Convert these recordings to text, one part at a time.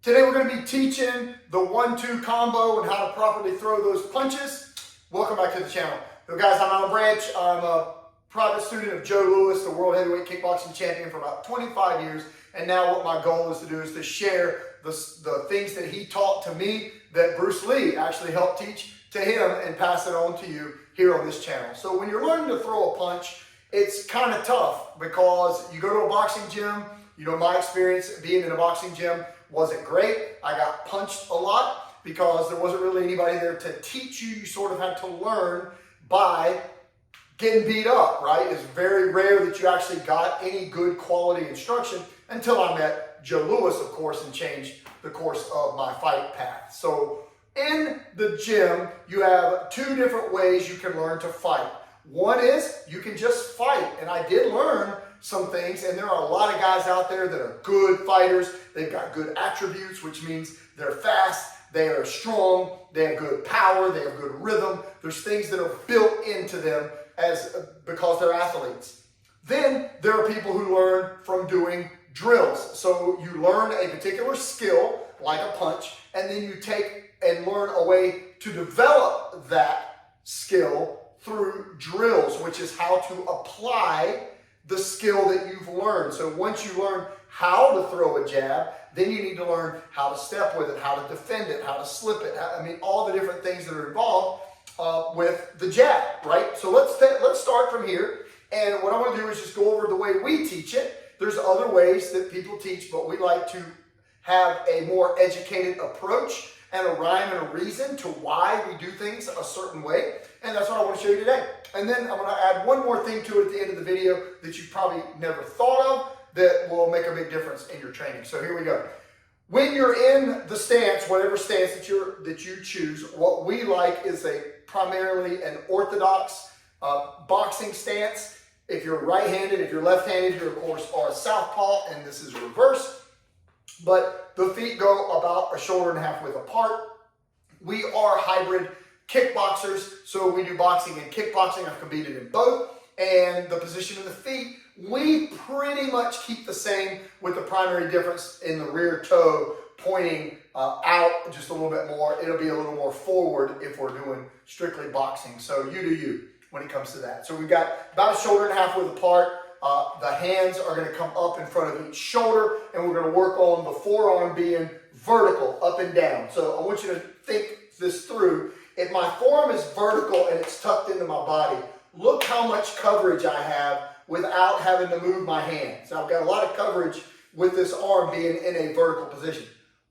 Today we're going to be teaching the 1-2 combo and how to properly throw those punches. Welcome back to the channel. So guys, I'm Alan Branch. I'm a private student of Joe Louis, the world heavyweight kickboxing champion for about 25 years. And now what my goal is to do is to share the things that he taught to me that Bruce Lee actually helped teach to him and pass it on to you here on this channel. So when you're learning to throw a punch, it's kind of tough because you go to a boxing gym. You know, my experience being in a boxing gym wasn't great. I got punched a lot because there wasn't really anybody there to teach you. You sort of had to learn by getting beat up, right? It's very rare that you actually got any good quality instruction until I met Joe Louis, of course, and changed the course of my fight path. So in the gym, you have two different ways you can learn to fight. One is you can just fight, and I did learn some things, and there are a lot of guys out there that are good fighters. They've got good attributes, which means they're fast, they are strong, they have good power, they have good rhythm. There's things that are built into them because they're athletes. Then there are people who learn from doing drills. So you learn a particular skill, like a punch, and then you take and learn a way to develop that skill through drills, which is how to apply the skill that you've learned. So once you learn how to throw a jab, then you need to learn how to step with it, how to defend it, how to slip it. I mean, all the different things that are involved with the jab, right? So let's start from here. And what I want to do is just go over the way we teach it. There's other ways that people teach, but we like to have a more educated approach and a rhyme and a reason to why we do things a certain way. And that's what I want to show you today. And then I'm going to add one more thing to it at the end of the video that you probably never thought of that will make a big difference in your training. So here we go. When you're in the stance, whatever stance that you choose, what we like is primarily an orthodox boxing stance. If you're right-handed, if you're left-handed, you of course are a southpaw, and this is reverse. But the feet go about a shoulder and a half width apart. We are hybrid kickboxers, so we do boxing and kickboxing. I've competed in both. And the position of the feet, we pretty much keep the same, with the primary difference in the rear toe pointing out just a little bit more. It'll be a little more forward if we're doing strictly boxing. So you do you when it comes to that. So we've got about a shoulder and a half width apart. The hands are going to come up in front of each shoulder, and we're going to work on the forearm being vertical, up and down. So I want you to think this through. If my forearm is vertical and it's tucked into my body, look how much coverage I have without having to move my hand. So I've got a lot of coverage with this arm being in a vertical position.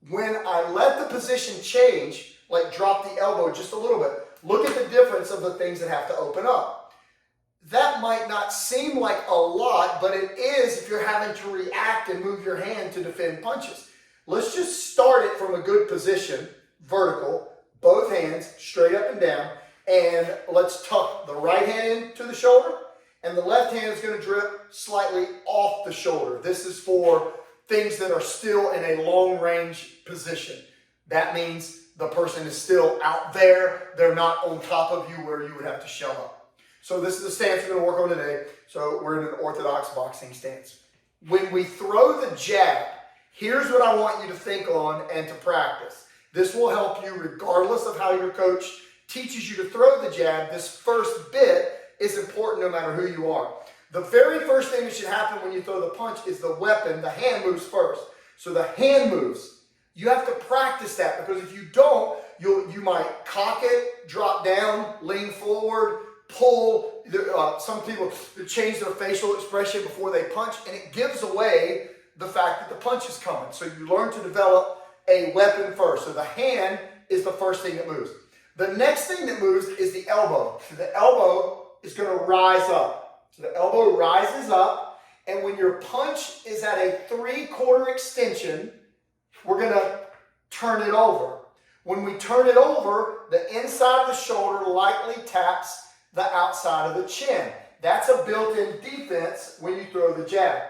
When I let the position change, like drop the elbow just a little bit, look at the difference of the things that have to open up. That might not seem like a lot, but it is if you're having to react and move your hand to defend punches. Let's just start it from a good position, vertical, both hands straight up and down, and let's tuck the right hand into the shoulder, and the left hand is going to drip slightly off the shoulder. This is for things that are still in a long range position. That means the person is still out there. They're not on top of you where you would have to shell up. So this is the stance we're going to work on today. So we're in an orthodox boxing stance. When we throw the jab, here's what I want you to think on and to practice. This will help you regardless of how your coach teaches you to throw the jab. This first bit is important no matter who you are. The very first thing that should happen when you throw the punch is the weapon, the hand moves first. So the hand moves. You have to practice that, because if you don't, you might cock it, drop down, lean forward, pull. Some people change their facial expression before they punch, and it gives away the fact that the punch is coming. So you learn to develop a weapon first. So the hand is the first thing that moves. The next thing that moves is the elbow. So the elbow is going to rise up. So the elbow rises up, and when your punch is at a 3/4 extension, we're going to turn it over. When we turn it over, the inside of the shoulder lightly taps the outside of the chin. That's a built-in defense when you throw the jab.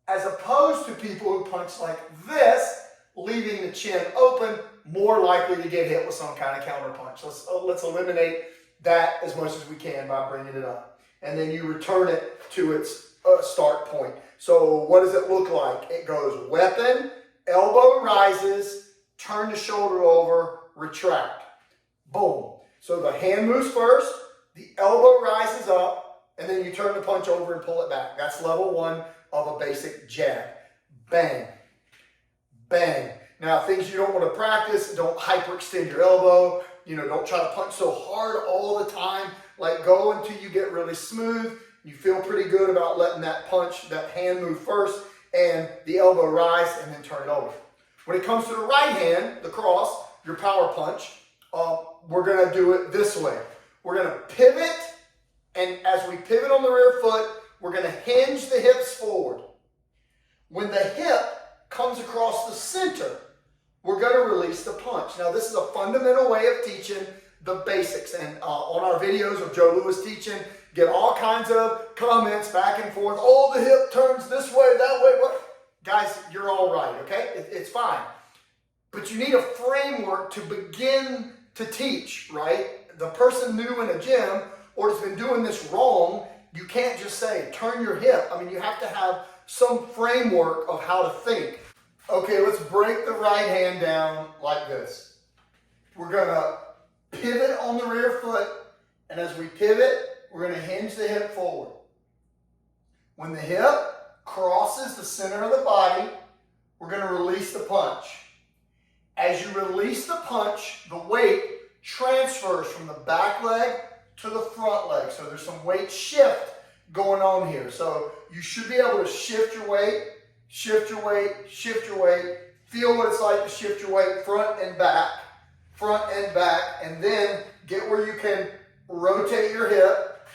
As opposed to people who punch like this, leaving the chin open, more likely to get hit with some kind of counter punch. Let's eliminate that as much as we can by bringing it up. And then you return it to its start point. So what does it look like? It goes weapon, elbow rises, turn the shoulder over, retract. Boom. So the hand moves first, the elbow rises up, and then you turn the punch over and pull it back. That's level one of a basic jab. Bang. Bang. Now, things you don't want to practice, don't hyperextend your elbow. Don't try to punch so hard all the time. Like, go until you get really smooth. You feel pretty good about letting that punch, that hand move first, and the elbow rise, and then turn it over. When it comes to the right hand, the cross, your power punch, we're going to do it this way. We're going to pivot, and as we pivot on the rear foot, we're going to hinge the hips forward. When the hip comes across the center, we're going to release the punch. Now, this is a fundamental way of teaching the basics. And on our videos of Joe Lewis teaching, get all kinds of comments back and forth. Oh, the hip turns this way, that way. What? Guys, you're all right, okay? It's fine. But you need a framework to begin to teach, right? The person new in a gym or has been doing this wrong, you can't just say, turn your hip. I mean, you have to have some framework of how to think. Okay, let's break the right hand down like this. We're going to pivot on the rear foot, and as we pivot, we're going to hinge the hip forward. When the hip crosses the center of the body, we're going to release the punch. As you release the punch, the weight transfers from the back leg to the front leg. So there's some weight shift going on here. So you should be able to shift your weight, shift your weight, shift your weight. Feel what it's like to shift your weight front and back, and then get where you can rotate your hip,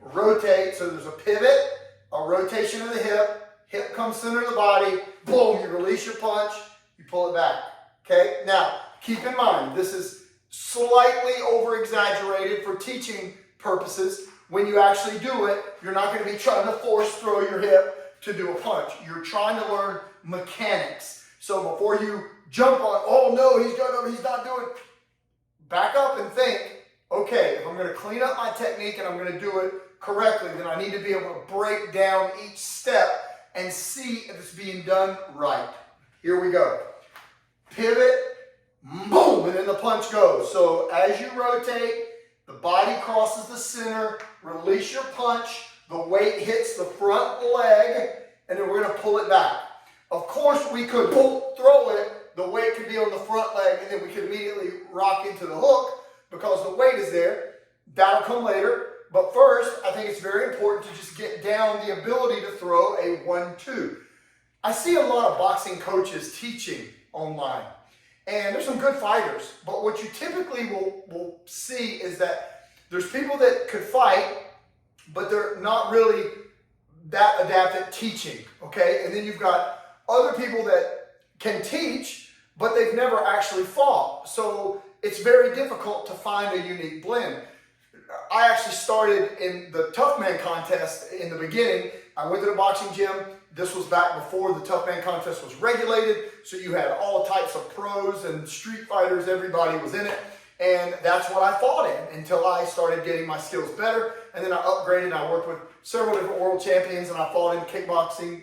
rotate. So there's a pivot, a rotation of the hip comes center of the body, boom, you release your punch, you pull it back. Okay, now keep in mind, this is slightly over-exaggerated for teaching purposes. When you actually do it, you're not going to be trying to force throw your hip to do a punch. You're trying to learn mechanics. So before you jump on, oh no, he's not doing, back up and think, okay, if I'm going to clean up my technique and I'm going to do it correctly, then I need to be able to break down each step and see if it's being done right. Here we go. Pivot, boom, and then the punch goes. So as you rotate, the body crosses the center, release your punch, the weight hits the front leg, and then we're going to pull it back. Of course, we could throw it, the weight could be on the front leg, and then we could immediately rock into the hook because the weight is there. That'll come later. But first, I think it's very important to just get down the ability to throw a 1-2. I see a lot of boxing coaches teaching online, and there's some good fighters, but what you typically will see is that there's people that could fight, but they're not really that adept at teaching, okay? And then you've got other people that can teach, but they've never actually fought. So it's very difficult to find a unique blend. I actually started in the Tough Man contest in the beginning. I went to the boxing gym. This was back before the Tough Man contest was regulated. So you had all types of pros and street fighters. Everybody was in it. And that's what I fought in until I started getting my skills better. And then I upgraded. I worked with several different world champions, and I fought in kickboxing,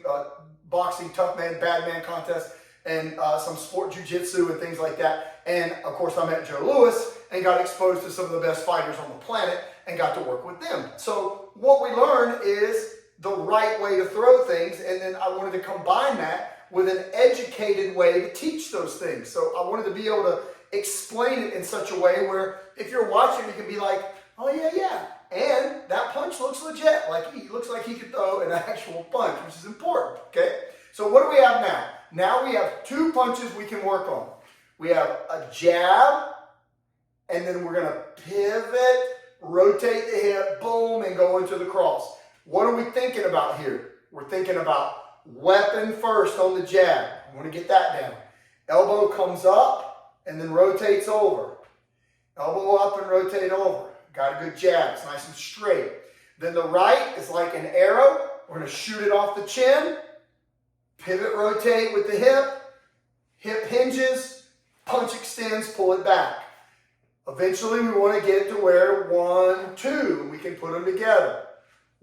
boxing, Tough Man, Bad Man contest, and some sport jiu-jitsu and things like that. And of course, I met Joe Lewis and got exposed to some of the best fighters on the planet and got to work with them. So what we learned is the right way to throw things, and then I wanted to combine that with an educated way to teach those things. So I wanted to be able to explain it in such a way where if you're watching, you can be like, oh yeah, and that punch looks legit. Like he looks like he could throw an actual punch, which is important, okay? So what do we have now? Now we have two punches we can work on. We have a jab, and then we're going to pivot, rotate the hip, boom, and go into the cross. What are we thinking about here? We're thinking about weapon first on the jab. I want to get that down. Elbow comes up and then rotates over. Elbow up and rotate over. Got a good jab. It's nice and straight. Then the right is like an arrow. We're going to shoot it off the chin. Pivot, rotate with the hip. Hip hinges. Punch extends, pull it back. Eventually, we want to get to where 1-2. We can put them together.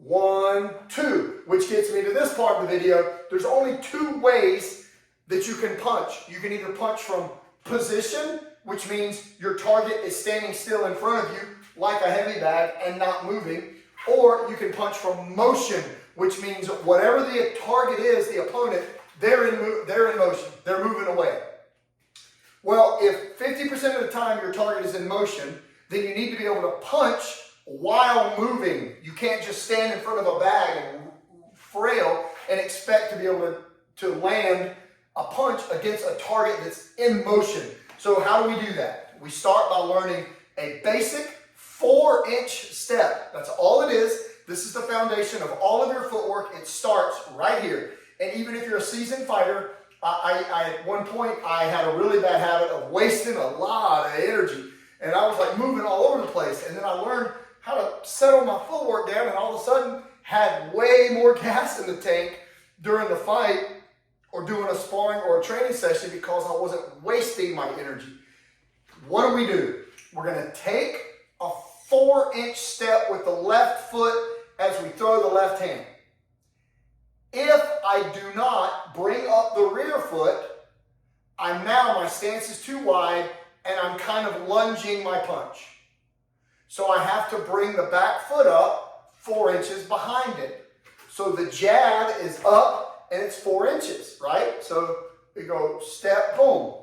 1-2, which gets me to this part of the video. There's only two ways that you can punch. You can either punch from position, which means your target is standing still in front of you like a heavy bag and not moving, or you can punch from motion, which means whatever the target is, the opponent, they're in motion. They're moving away. Well, if 50% of the time your target is in motion, then you need to be able to punch while moving. You can't just stand in front of a bag and frail and expect to be able to land a punch against a target that's in motion. So how do we do that? We start by learning a basic 4-inch step. That's all it is. This is the foundation of all of your footwork. It starts right here. And even if you're a seasoned fighter, at one point, I had a really bad habit of wasting a lot of energy. And I was like moving all over the place. And then I learned how to settle my footwork down, and all of a sudden had way more gas in the tank during the fight or doing a sparring or a training session because I wasn't wasting my energy. What do? We're going to take a 4-inch step with the left foot as we throw the left hand. If I do not bring up the rear foot, my stance is too wide and I'm kind of lunging my punch. So I have to bring the back foot up 4 inches behind it. So the jab is up and it's 4 inches, right? So we go step, boom.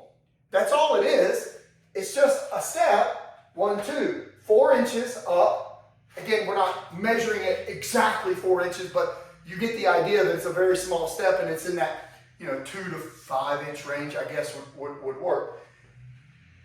That's all it is. It's just a step, 1, 2, 4 inches up. Again, we're not measuring it exactly 4 inches, but you get the idea that it's a very small step and it's in that 2 to 5 inch range, I guess would work.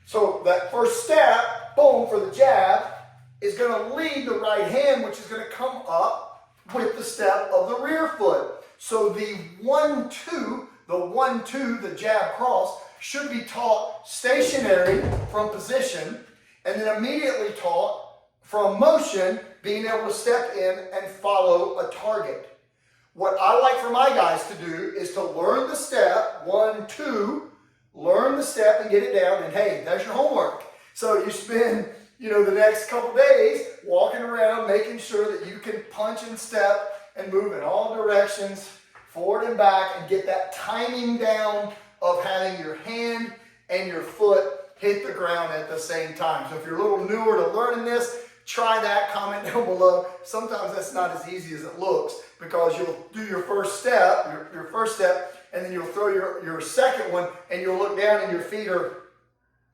So that first step, boom, for the jab is going to lead the right hand, which is going to come up with the step of the rear foot. So the 1-2, the jab cross, should be taught stationary from position and then immediately taught from motion, being able to step in and follow a target. What I like for my guys to do is to learn the step, 1, 2, learn the step and get it down, and hey, that's your homework. So you spend, the next couple days walking around making sure that you can punch and step and move in all directions, forward and back, and get that timing down of having your hand and your foot hit the ground at the same time. So if you're a little newer to learning this, try that, comment down below. Sometimes that's not as easy as it looks because you'll do your first step, and then you'll throw your second one and you'll look down and your feet are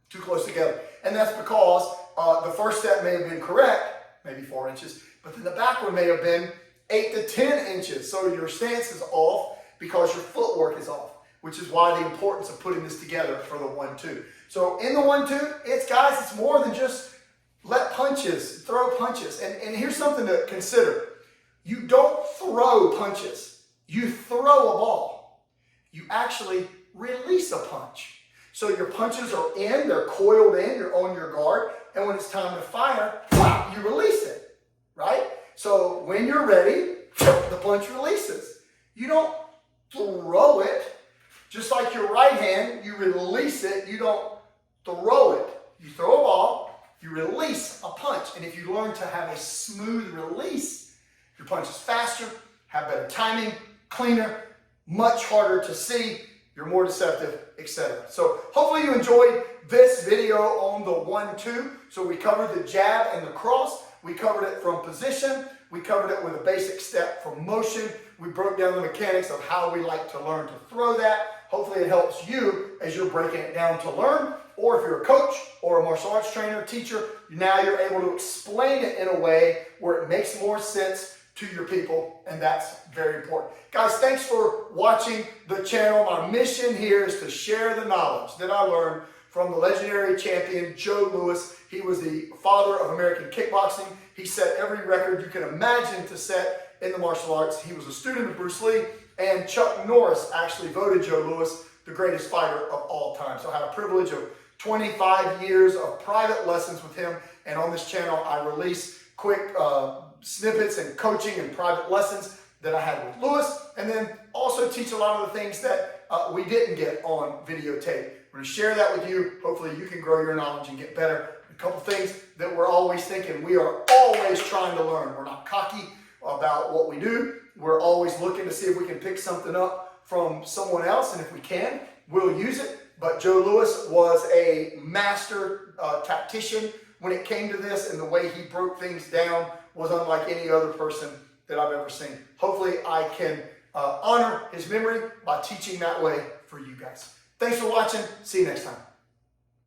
too close together. And that's because the first step may have been correct, maybe 4 inches, but then the back one may have been 8 to 10 inches. So your stance is off because your footwork is off, which is why the importance of putting this together for the 1-2. So in the 1-2, it's more than just throw punches. And here's something to consider. You don't throw punches. You throw a ball. You actually release a punch. So your punches are in, they're coiled in, you're on your guard, and when it's time to fire, you release it, right? So when you're ready, the punch releases. You don't throw it. Just like your right hand, you release it, you don't throw it. You throw a ball, you release a punch. And if you learn to have a smooth release, your punch is faster, have better timing, cleaner, much harder to see, you're more deceptive, etc. So hopefully you enjoyed this video on the 1-2. So we covered the jab and the cross. We covered it from position. We covered it with a basic step from motion. We broke down the mechanics of how we like to learn to throw that. Hopefully it helps you as you're breaking it down to learn. Or if you're a coach or a martial arts trainer, teacher, now you're able to explain it in a way where it makes more sense to your people, and that's very important. Guys, thanks for watching the channel. My mission here is to share the knowledge that I learned from the legendary champion, Joe Louis. He was the father of American kickboxing. He set every record you can imagine to set in the martial arts. He was a student of Bruce Lee, and Chuck Norris actually voted Joe Louis the greatest fighter of all time. So I had a privilege of 25 years of private lessons with him, and on this channel I release quick snippets and coaching and private lessons that I had with Louis, and then also teach a lot of the things that we didn't get on videotape. We're going to share that with you. Hopefully you can grow your knowledge and get better. A couple things that we're always thinking. We are always trying to learn. We're not cocky about what we do. We're always looking to see if we can pick something up from someone else, and if we can, will use it. But Joe Louis was a master tactician when it came to this, and the way he broke things down was unlike any other person that I've ever seen. Hopefully I can honor his memory by teaching that way for you guys. Thanks for watching. See you next time.